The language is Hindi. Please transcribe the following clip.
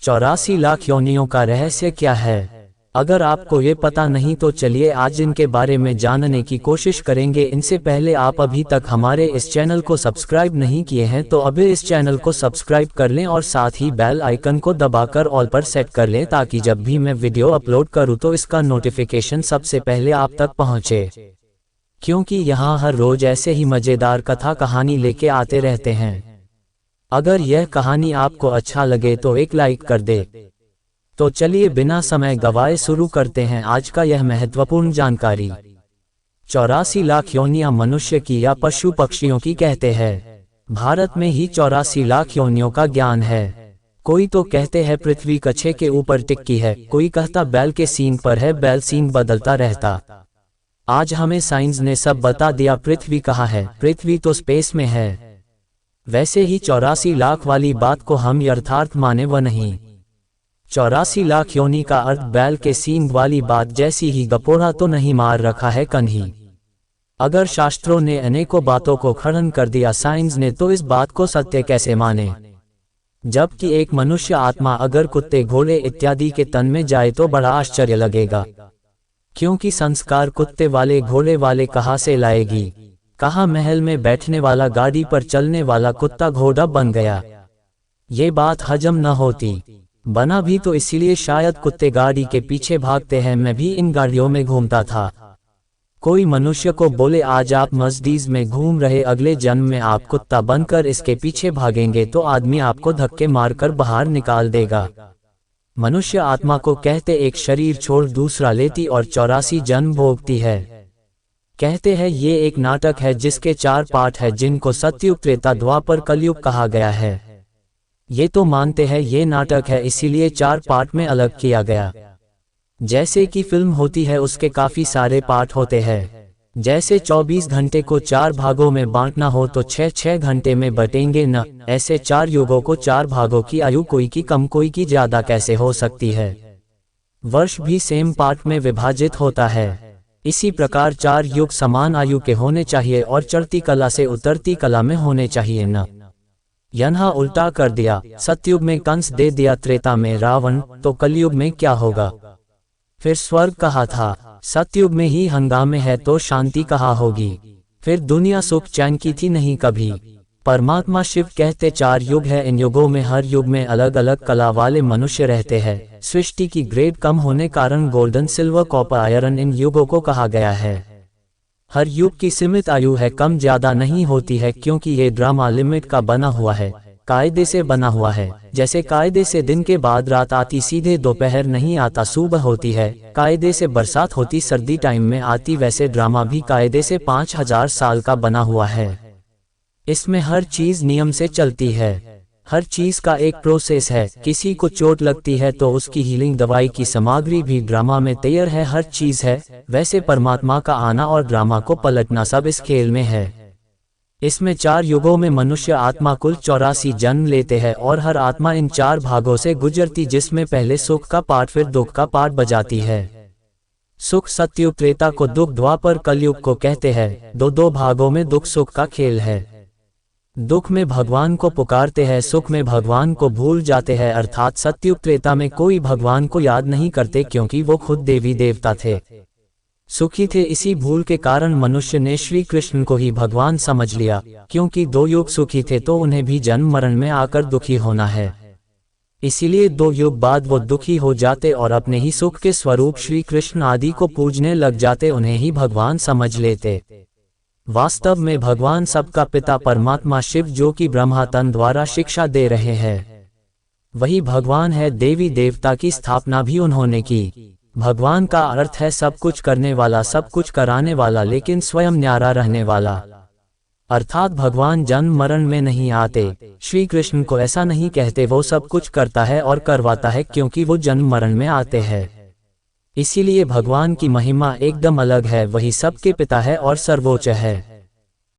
84 लाख योनियों का रहस्य क्या है? अगर आपको ये पता नहीं तो चलिए आज इनके बारे में जानने की कोशिश करेंगे। इनसे पहले आप अभी तक हमारे इस चैनल को सब्सक्राइब नहीं किए हैं तो अभी इस चैनल को सब्सक्राइब कर लें और साथ ही बेल आइकन को दबाकर ऑल पर सेट कर लें ताकि जब भी मैं वीडियो अपलोड करूं तो इसका नोटिफिकेशन सबसे पहले आप तक पहुंचे, क्योंकि यहाँ हर रोज ऐसे ही मजेदार कथा कहानी लेके आते रहते हैं। अगर यह कहानी आपको अच्छा लगे तो एक लाइक कर दे। तो चलिए बिना समय गवाए शुरू करते हैं आज का यह महत्वपूर्ण जानकारी। 84 लाख योनियां मनुष्य की या पशु पक्षियों की कहते हैं। भारत में ही 84 लाख योनियों का ज्ञान है। कोई तो कहते हैं पृथ्वी कछे के ऊपर टिकी है, कोई कहता बैल के सींग पर है, बैल सींग बदलता रहता। आज हमें साइंस ने सब बता दिया। पृथ्वी कहाँ है? पृथ्वी तो स्पेस में है। वैसे ही 84 लाख वाली बात को हम यथार्थ माने व नहीं। 84 लाख योनि का अर्थ बैल के सींग वाली बात जैसी ही गपोड़ा तो नहीं मार रखा है कन्ही। अगर शास्त्रों ने अनेकों बातों को खंडन कर दिया साइंस ने, तो इस बात को सत्य कैसे माने? जबकि एक मनुष्य आत्मा अगर कुत्ते घोड़े इत्यादि के तन में जाए तो बड़ा आश्चर्य लगेगा, क्योंकि संस्कार कुत्ते वाले घोड़े वाले कहाँ से लाएगी? कहाँ महल में बैठने वाला गाड़ी पर चलने वाला कुत्ता घोड़ा बन गया? ये बात हजम न होती। बना भी तो इसीलिए शायद कुत्ते गाड़ी के पीछे भागते हैं। मैं भी इन गाड़ियों में घूमता था। कोई मनुष्य को बोले आज आप मर्सिडीज में घूम रहे, अगले जन्म में आप कुत्ता बनकर इसके पीछे भागेंगे तो आदमी आपको धक्के मारकर बाहर निकाल देगा। मनुष्य आत्मा को कहते एक शरीर छोड़ दूसरा लेती और 84 जन्म भोगती है। कहते हैं ये एक नाटक है जिसके 4 पार्ट है, जिनको सतयुग त्रेता द्वापर कलयुग कहा गया है। ये तो मानते हैं ये नाटक है, इसीलिए 4 पार्ट में अलग किया गया। जैसे कि फिल्म होती है उसके काफी सारे पार्ट होते हैं। जैसे 24 घंटे को 4 भागों में बांटना हो तो 6-6 घंटे में बटेंगे न। ऐसे 4 युगों को 4 भागों की आयु कोई की कम कोई की ज्यादा कैसे हो सकती है? वर्ष भी सेम पार्ट में विभाजित होता है। इसी प्रकार 4 युग समान आयु के होने चाहिए और चढ़ती कला से उतरती कला में होने चाहिए न। यहाँ उल्टा कर दिया। सतयुग में कंस दे दिया, त्रेता में रावण, तो कलयुग में क्या होगा? फिर स्वर्ग कहा था, सतयुग में ही हंगामे है तो शांति कहाँ होगी? फिर दुनिया सुख चैन की थी नहीं कभी। परमात्मा शिव कहते 4 युग है, इन युगों में हर युग में अलग अलग कला वाले मनुष्य रहते हैं। सृष्टि की ग्रेड कम होने कारण golden, silver, copper, iron in युगों को कहा गया है। हर युग की सीमित आयु है, कम ज्यादा नहीं होती है, क्योंकि ये ड्रामा लिमिट का बना हुआ है, कायदे से बना हुआ है। जैसे कायदे से दिन के बाद रात आती, सीधे दोपहर नहीं आता, सुबह होती है। कायदे से बरसात होती, सर्दी टाइम में आती, वैसे ड्रामा भी कायदे से 5000 साल का बना हुआ है। इसमें हर चीज नियम से चलती है, हर चीज का एक प्रोसेस है। किसी को चोट लगती है तो उसकी हीलिंग दवाई की सामग्री भी ड्रामा में तैयार है, हर चीज है। वैसे परमात्मा का आना और ड्रामा को पलटना सब इस खेल में है। इसमें 4 युगों में मनुष्य आत्मा कुल 84 जन्म लेते हैं और हर आत्मा इन 4 भागों से गुजरती, जिसमें पहले सुख का पार्ट फिर दुख का पार्ट बजाती है। सुख सतयुग त्रेता को दुख, द्वापर कलयुग को कहते हैं। 2 भागों में दुख सुख का खेल है। दुख में भगवान को पुकारते हैं, सुख में भगवान को भूल जाते हैं। अर्थात सतयुग त्रेता में कोई भगवान को याद नहीं करते, क्योंकि वो खुद देवी देवता थे, सुखी थे। इसी भूल के कारण मनुष्य ने श्री कृष्ण को ही भगवान समझ लिया, क्योंकि 2 युग सुखी थे तो उन्हें भी जन्म मरण में आकर दुखी होना है। इसीलिए 2 युग बाद वो दुखी हो जाते और अपने ही सुख के स्वरूप श्री कृष्ण आदि को पूजने लग जाते, उन्हें ही भगवान समझ लेते। वास्तव में भगवान सबका पिता परमात्मा शिव, जो कि ब्रह्मा तन द्वारा शिक्षा दे रहे हैं, वही भगवान है। देवी देवता की स्थापना भी उन्होंने की। भगवान का अर्थ है सब कुछ करने वाला, सब कुछ कराने वाला, लेकिन स्वयं न्यारा रहने वाला। अर्थात भगवान जन्म मरण में नहीं आते। श्री कृष्ण को ऐसा नहीं कहते, वो सब कुछ करता है और करवाता है, क्योंकि वो जन्म मरण में आते हैं। इसीलिए भगवान की महिमा एकदम अलग है, वही सबके पिता है और सर्वोच्च है।